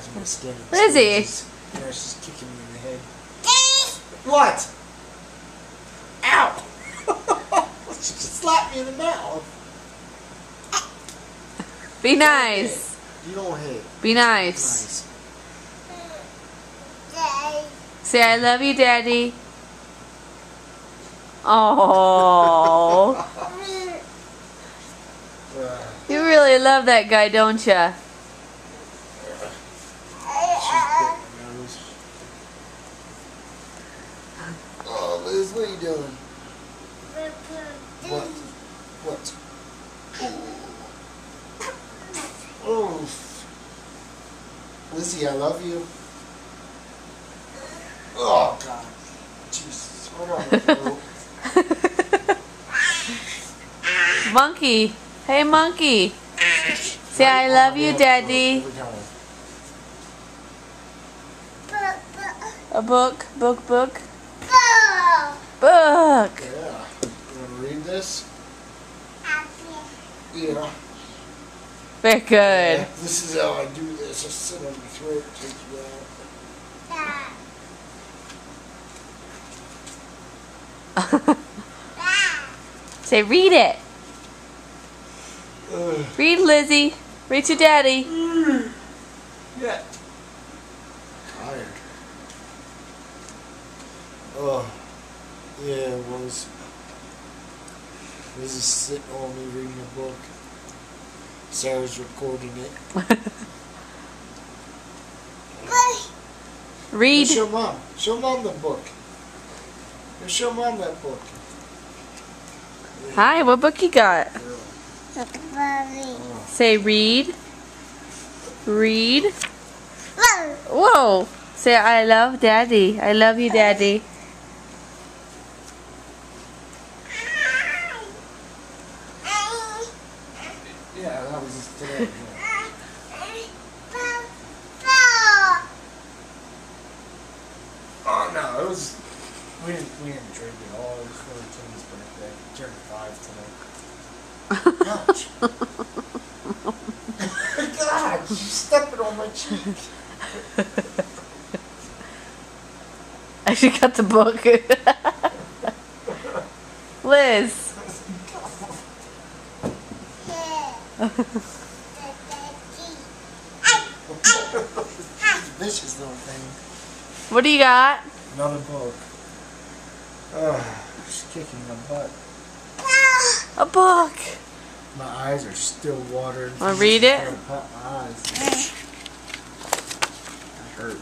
imagine my skin. Lizzie! She's kicking me in the head. What? Ow! She just slapped me in the mouth. Be nice. You don't hit. Be nice. Say, I love you, Daddy. Oh, you really love that guy, don't ya? Oh, Liz, what are you doing? What? What? Oh. Lizzie, I love you. Oh, God. Jesus. Hold on. Monkey. Hey, monkey. Say, I love you, Daddy. A book. Book. Book. Yeah. You want to read this? Yeah. Very good. Yeah, this is how I do this. I sit on your throat, take you out. Say, read it. Read, Lizzie. Read to Daddy. Yeah. Tired. Oh. Yeah, it was. Lizzie's sitting on me reading a book. Sarah's recording it. Read. Show Mom. Show Mom the book. Show Mom that book. Hi, what book you got? Say, read. Read. Whoa. Say, I love Daddy. I love you, Daddy. Yeah, that was just today. Oh no, it was. We didn't drink at all. It was for Tim's birthday. Turned 5 tonight. God, you stepping on my cheek. I should cut the book. Liz. Vicious little thing. What do you got? Another book. She's kicking my butt. A book. My eyes are still watering. Wanna read it? My eyes. That hurt.